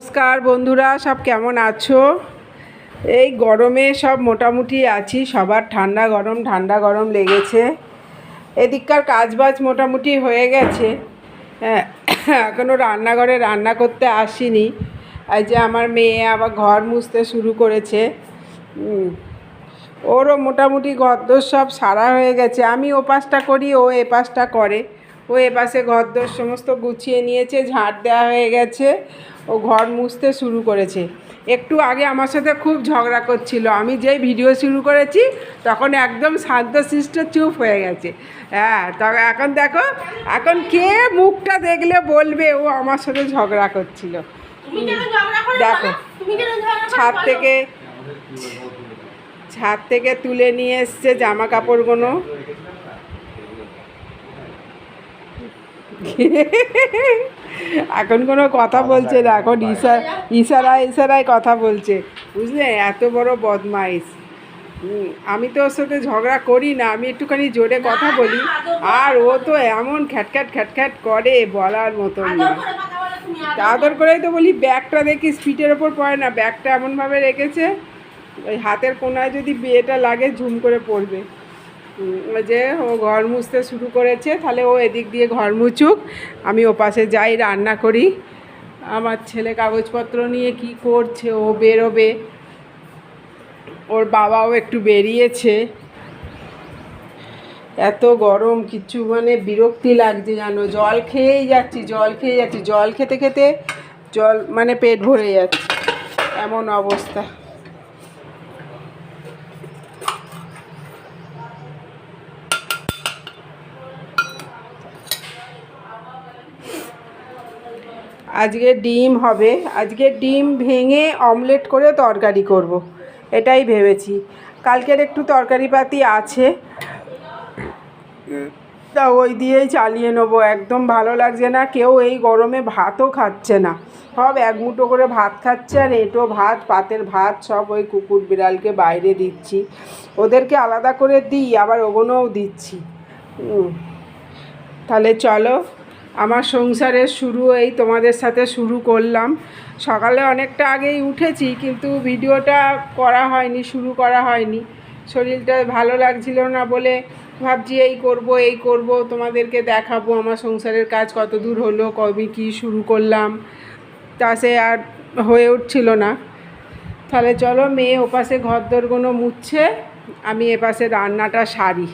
নমস্কার বন্ধুরা, সব কেমন আছো? এই গরমে সব মোটামুটি আছি। সবার ঠান্ডা গরম লেগেছে। এদিককার কাজবাজ মোটামুটি হয়ে গেছে। এখনও রান্নাঘরে রান্না করতে আসিনি। এই যে আমার মেয়ে আবার ঘর মুছতে শুরু করেছে। ওরও মোটামুটি ঘরদোর সব সারা হয়ে গেছে। আমি ও পাশটা করি, ও এ পাশটা করে। ও এপাশে ঘরদোর সমস্ত গুছিয়ে নিয়েছে, ঝাঁট দেওয়া হয়ে গেছে। ও ঘর মুছতে শুরু করেছে। একটু আগে আমার সাথে খুব ঝগড়া করছিল। আমি যেই ভিডিও শুরু করেছি তখন একদম শান্তশিষ্ট চুপ হয়ে গেছে। তবে এখন দেখো, এখন কে মুখটা দেখলে বলবে ও আমার সাথে ঝগড়া করছিল। দেখো, ছাদ থেকে তুলে নিয়ে এসছে জামা কাপড়গুলো। এখন কোনো কথা বলছে না, এখন ইশারায় কথা বলছে, বুঝলে? এত বড় বদমাইশ। আমি তো ওর সাথে ঝগড়া করি না, আমি একটুখানি জোরে কথা বলি, আর ও তো এমন খ্যাটখ্যাট করে বলার মতন না। আদর করেই তো বলি। ব্যাগটা দেখি স্পিডের ওপর পড়ে না, ব্যাগটা এমনভাবে রেখেছে ওই হাতের কোনায় যদি বিয়েটা লাগে ঝুম করে পড়বে। যে ও ঘর মুছতে শুরু করেছে, তাহলে ও এদিক দিয়ে ঘর মুছুক, আমি ও পাশে যাই, রান্না করি। আমার ছেলে কাগজপত্র নিয়ে কি করছে, ও বেরোবে। ওর বাবাও একটু বেরিয়েছে। এত গরম, কিছু মানে বিরক্তি লাগছে জানো। জল খেয়েই যাচ্ছি, জল খেতে খেতে জল মানে পেট ভরে যাচ্ছে, এমন অবস্থা। আজকে ডিম হবে। আজকে ডিম ভেঙে অমলেট করে তরকারি করব, এটাই ভেবেছি। কালকের একটু তরকারিপাতি আছে, তা ওই দিয়েই চালিয়ে নেবো। একদম ভালো লাগছে না, কেউ এই গরমে ভাতও খাচ্ছে না। সব এক মুঠো করে ভাত খাচ্ছে, আর এঁটো ভাত, পাতের ভাত সব ওই কুকুর বিড়ালকে বাইরে দিচ্ছি। ওদেরকে আলাদা করে দিই, আবার ওগুলোও দিচ্ছি। তাহলে চলো, আমার সংসারের শুরু এই তোমাদের সাথে শুরু করলাম। সকালে অনেকটা আগেই উঠেছি, কিন্তু ভিডিওটা শুরু করা হয়নি। শরীরটা ভালো লাগছিল না বলে ভাবছি এই করব, তোমাদেরকে দেখাবো আমার সংসারের কাজ কত দূর হলো, কবে কি শুরু করলাম। তা সে আর হয়ে উঠছিল না। তাহলে চলো, মেয়ে ওপাশে ঘরদোরগুলো মুছছে, আমি এপাশে রান্নাটা সারি।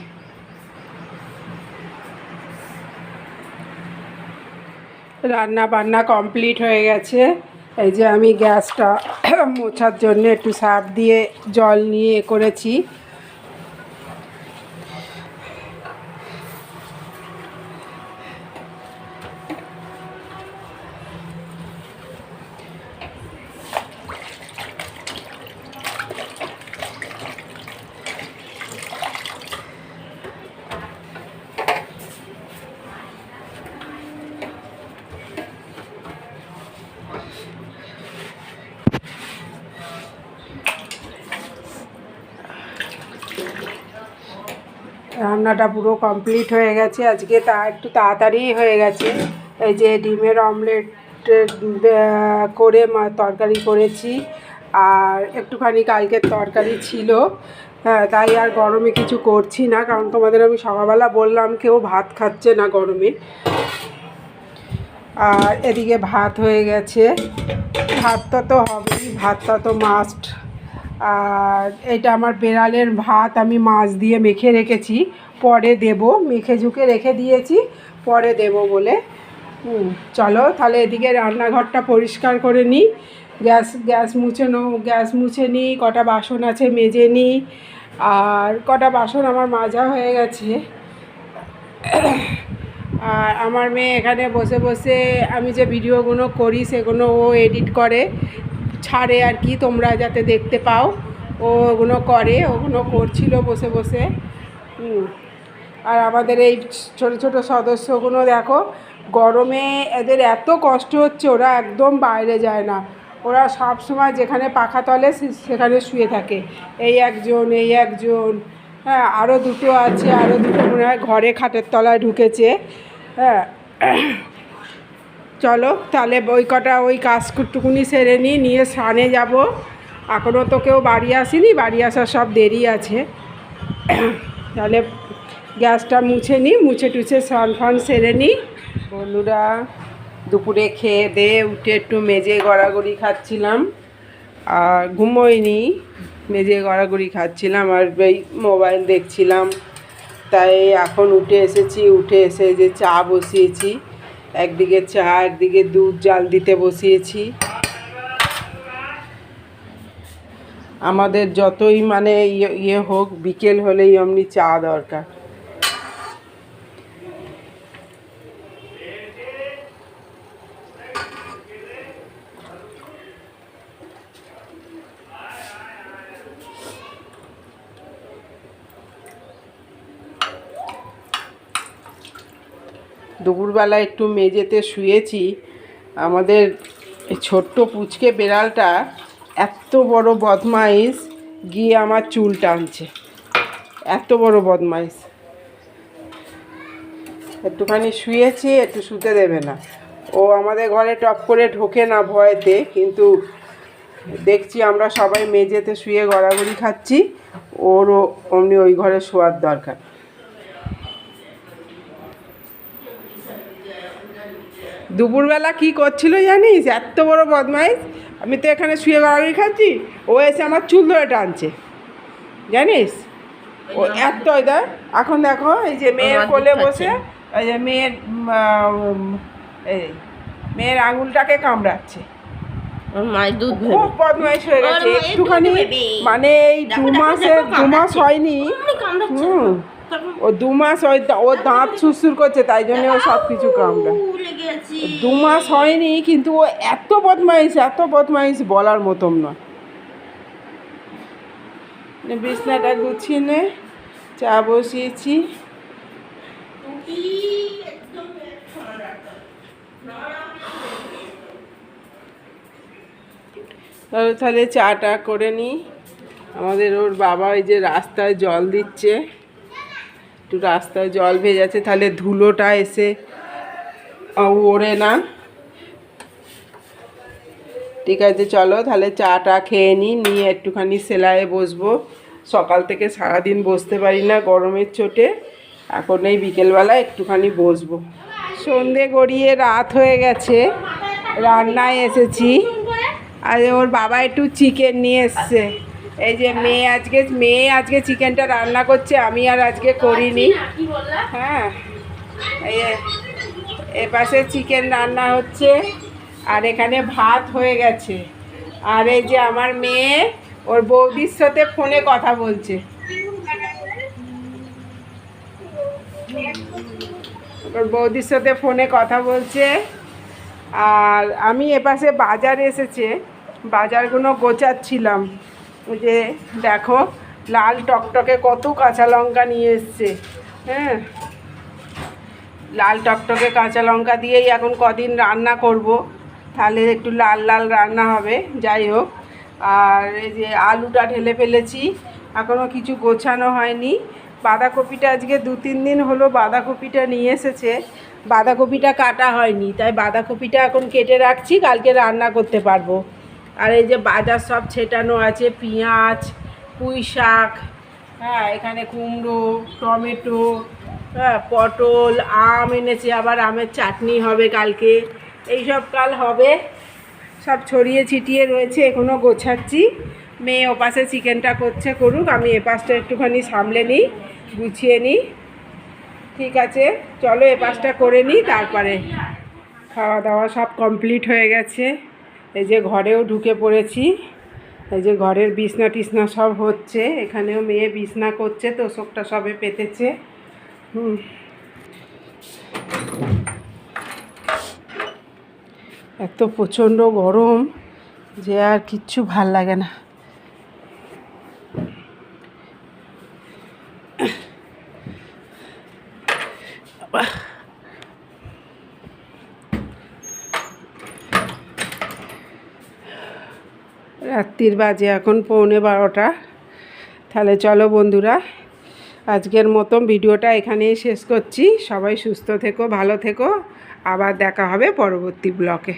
রান্না বান্না কমপ্লিট হয়ে গেছে। এই যে আমি গ্যাসটা মোছার জন্য একটু সার্ফ দিয়ে জল নিয়ে করেছি। রান্নাটা পুরো কমপ্লিট হয়ে গেছে আজকে, একটু তাড়াতাড়ি হয়ে গেছে। এই যে ডিমের অমলেট করে তরকারি করেছি, আর একটুখানি কালকের তরকারি ছিল। তাই আর গরমে কিছু করছি না, কারণ তোমাদের আমি সকালবেলা বললাম কেউ ভাত খাচ্ছে না গরমে। আর এদিকে ভাত হয়ে গেছে। ভাতটা তো হবেই, ভাতটা তো মাস্ট। আর এটা আমার বেড়ালের ভাত, আমি মাছ দিয়ে মেখে রেখেছি, পরে দেব। মেখে ঝুঁকে রেখে দিয়েছি, পরে দেব বলে। চলো তাহলে এদিকে রান্নাঘরটা পরিষ্কার করে নিই। গ্যাস মুছে নিই, কটা বাসন আছে মেজে নিই। আর কটা বাসন আমার মাজা হয়ে গেছে। আর আমার মেয়ে এখানে বসে বসে আমি যে ভিডিওগুলো করি সেগুলো ও এডিট করে ছাড়ে আর কি, তোমরা যাতে দেখতে পাও। ওগুলো করছিল বসে বসে। আর আমাদের এই ছোট ছোট সদস্যগুলো দেখো, গরমে এদের এত কষ্ট হচ্ছে, ওরা একদম বাইরে যায় না। ওরা সব সময় যেখানে পাখা তলে সেখানে শুয়ে থাকে। এই একজন, হ্যাঁ, আরও দুটো আছে, আরও দুটো মনে হয় ঘরে খাটের তলায় ঢুকেছে। হ্যাঁ, চলো তাহলে ওই কটা ওই কাজটুকুনি সেরে নিয়ে স্নানে যাব। এখনও তো কেউ বাড়ি আসেনি, বাড়ি আসার সব দেরি আছে। তাহলে গ্যাসটা মুছে টুছে স্নান ফান সেরে নিই। বন্ধুরা, দুপুরে খেয়ে দিয়ে উঠে একটু মেজে গড়াগড়ি খাচ্ছিলাম, আর ঘুমোইনি, মেজে গড়াগড়ি খাচ্ছিলাম আর এই মোবাইল দেখছিলাম। তাই এখন উঠে এসেছি, উঠে এসে যে চা বসিয়েছি, একদিকে চা একদিকে দুধ জাল দিতে বসিয়েছি। আমাদের যতই মানে ইয়ে হোক, বিকেল হলেই অমনি চা দরকার। দুপুরবেলা একটু মেঝেতে শুয়েছি। আমাদের ছোট্ট পুচকে বেড়ালটা এত বড় বদমাইশ, গিয়ে আমার চুল টানছে, এত বড় বদমাইশ। একটুখানি শুয়েছি, একটু শুতে দেবে না। ও আমাদের ঘরে টপ করে ঢোকে না ভয়েতে, কিন্তু দেখছি আমরা সবাই মেঝেতে শুয়ে গড়াগড়ি খাচ্ছি, ওরও অমনি ওই ঘরে শোয়ার দরকার। দুপুরবেলা কি করছিল জানিস? এত বড় বদমাইশ, আমি তো এখানে শুয়ে গড়াগড়ি খাচ্ছি, ও এসে আমার চুল ধরে টানছে, জানিস? ও এত এখন দেখো এই যে মেয়ের কোলে বসে, এই যে মেয়ের আঙুলটাকে কামড়াচ্ছে। খুব বদমাইশ হয়ে গেছে একটুখানি, মানে এই দু মাস হয়নি। ও 2 মাস ও দাঁত সুরসুর করছে, তাই জন্য ও সব কিছু কামড়ায়। 2 মাস হয়নি, কিন্তু ও এত বদমাইশ বলার মতন নয়। বিছনাটা গুছিয়ে নে, চা বসিয়েছি। তাহলে চাটা করে নিই। আমাদের ওর বাবা এই যে রাস্তায় জল দিচ্ছে, একটু রাস্তায় জল ভেজাচ্ছে, তাহলে ধুলোটা এসে ওড়ে না। ঠিক আছে, চলো তাহলে চাটা খেয়ে নিয়ে একটুখানি সেলাইয়ে বসবো। সকাল থেকে সারাদিন বসতে পারি না গরমের চোটে, এখন এই বিকেলবেলা একটুখানি বসবো। সন্ধে গড়িয়ে রাত হয়ে গেছে, রান্নায় এসেছি। আর ওর বাবা একটু চিকেন নিয়ে এসছে। এই যে মেয়ে আজকে চিকেনটা রান্না করছে, আমি আর আজকে করিনি। হ্যাঁ, এই এপাশে চিকেন রান্না হচ্ছে, আর এখানে ভাত হয়ে গেছে। আর এই যে আমার মেয়ে ওর বৌদির সাথে ফোনে কথা বলছে। ওর বৌদির সাথে ফোনে কথা বলছে। আর আমি এপাশে বাজার এসেছে, বাজারগুলো গোছাচ্ছিলাম। ওই যে দেখো, লাল টকটকে কত কাঁচা লঙ্কা নিয়ে এসছে। হ্যাঁ, লাল টকটকে কাঁচা লঙ্কা দিয়েই এখন কদিন রান্না করব, তাহলে একটু লাল লাল রান্না হবে। যাই হোক, আর এই যে আলুটা ঢেলে ফেলেছি, এখনও কিছু গোছানো হয়নি। বাঁধাকপিটা আজকে 2-3 দিন হলো বাঁধাকপিটা নিয়ে এসেছে, বাঁধাকপিটা কাটা হয়নি, তাই বাঁধাকপিটা এখন কেটে রাখছি, কালকে রান্না করতে পারবো। আর এই যে বাজার সব ছেটানো আছে, পেঁয়াজ, পুঁই শাক, হ্যাঁ এখানে কুমড়ো, টমেটো, হ্যাঁ পটল, আম এনেছে, আবার আমের চাটনি হবে কালকে, এইসব কাল হবে। সব ছড়িয়ে ছিটিয়ে রয়েছে, এখনও গোছাচ্ছি। মেয়ে ওপাশে চিকেনটা করুক, আমি এপাশটা একটুখানি সামলে নিই, গুছিয়ে নিই। ঠিক আছে, চলো এপাশটা করে নিই, তারপরে খাওয়া দাওয়া সব কমপ্লিট হয়ে গেছে। এই যে ঘরেও ঢুকে পড়েছি, এই যে ঘরের বিছনা টিছনা সব হচ্ছে, এখানেও মেয়ে বিছনা করছে, তোষকটা সবে পেতেছে। এত প্রচণ্ড গরম যে আর কিচ্ছু ভাল লাগে না। রাত্রির বাজে এখন 11:15। তাহলে চলো বন্ধুরা, আজকের মতন ভিডিওটা এখানেই শেষ করছি। সবাই সুস্থ থেকো, ভালো থেকো। আবার দেখা হবে পরবর্তী ব্লগে।